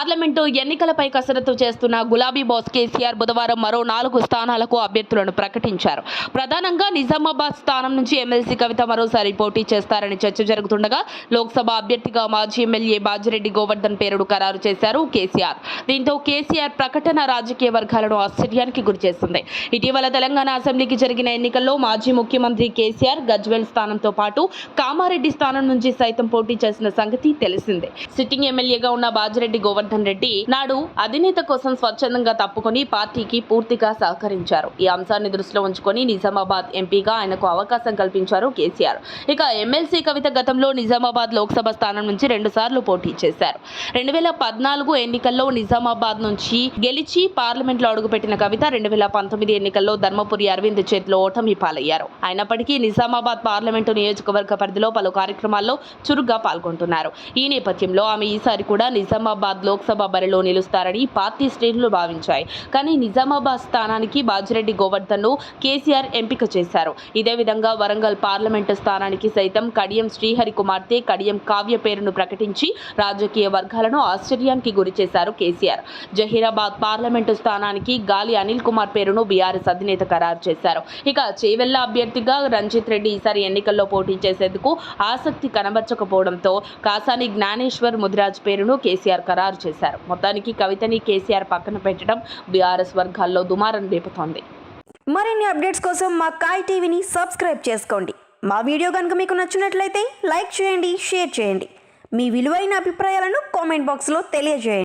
Parliament ఎన్నికలపై కసరత్తు చేస్తున్న గులాబీ బాస్ కేసీఆర్ బుధవారం మరో 4 స్థానాలకు అభ్యర్థులను ప్రకటించారు. ప్రధానంగా నిజామాబాద్ స్థానం నుంచి ఎమ్మెల్సీ కవిత మరోసారి పోటీ చేస్తారని చర్చ జరుగుతుండగా లోక్సభ అభ్యర్థిగా మాజీ ఎమ్మెల్యే బాజిరెడ్డి గోవర్ధన్ పేరును ఖరారు చేశారు కేసీఆర్. దీంతో కేసీఆర్ ప్రకటన రాజకీయ వర్గాలను ఆశ్చర్యానికి గురిచేసింది. ఇటీవల తెలంగాణ అసెంబ్లీకి జరిగిన ఎన్నికల్లో మాజీ ముఖ్యమంత్రి కేసీఆర్ గజ్వేల్ స్థానంతో పాటు కామారెడ్డి స్థానం నుంచి సైతం పోటీ చేసిన సంగతి తెలిసిందే. సిట్టింగ్ ఎమ్మెల్యేగా ఉన్న బాజిరెడ్డి గోవర్ధన్ రెడ్డి నాడు అధినేత కోసం స్వచ్ఛందంగా తప్పుకొని పార్టీకి పూర్తిగా సహకరించారు. ఈ అంశాన్ని దృష్టిలో ఉంచుకొని నిజామాబాద్ ఎంపీగా ఆయనకు అవకాశం కల్పించారు కేసీఆర్. ఇక ఎమ్మెల్సీ కవిత గతంలో నిజామాబాద్ లోక్సభ స్థానం నుంచి 2 సార్లు పోటీ చేశారు. 2014 ఎన్నికల్లో నిజామాబాద్ నుంచి గెలిచి పార్లమెంట్లో అడుగుపెట్టిన కవిత 2019 ఎన్నికల్లో ధర్మపురి అరవింద్ చేతిలో ఓటమి పాలయ్యారు. అయినప్పటికీ నిజామాబాద్ పార్లమెంటు నియోజకవర్గ పరిధిలో పలు కార్యక్రమాల్లో చురుగ్గా పాల్గొంటున్నారు. ఈ నేపథ్యంలో ఆమె ఈసారి కూడా నిజామాబాద్ లోక్సభ బరిలో నిలుస్తారని పార్టీ శ్రేణులు భావించాయి. కానీ నిజామాబాద్ స్థానానికి బాజిరెడ్డి గోవర్ధన్ను కేసీఆర్ ఎంపిక చేశారు. ఇదే విధంగా వరంగల్ పార్లమెంటు స్థానానికి సైతం కడియం శ్రీహరి కుమార్తె కడియం కావ్య పేరును ప్రకటించి రాజకీయ వర్గాలను ఆశ్చర్యానికి గురిచేశారు కేసీఆర్. జహీరాబాద్ పార్లమెంటు స్థానానికి గాలి అనిల్ కుమార్ పేరును బీఆర్ఎస్ అధినేత ఖరారు చేశారు. ఇక చేవెళ్ల అభ్యర్థిగా రంజిత్ రెడ్డి ఈసారి ఎన్నికల్లో పోటీ చేసేందుకు ఆసక్తి కనబరచకపోవడంతో కాసాని జ్ఞానేశ్వర్ ముదిరాజ్ పేరును కేసీఆర్ ఖరారు చేశారు. మొత్తానికి కవితని కేసీఆర్ పక్కన పెట్టడం బీఆర్ఎస్ వర్గాల్లో దుమారం రేపుతోంది. మరిన్ని అప్డేట్స్ కోసం మా కాయ్ టీవీని సబ్స్క్రైబ్ చేసుకోండి. మా వీడియో కనుక మీకు నచ్చినట్లయితే లైక్ చేయండి, షేర్ చేయండి. మీ విలువైన అభిప్రాయాలను కామెంట్ బాక్స్లో తెలియజేయండి.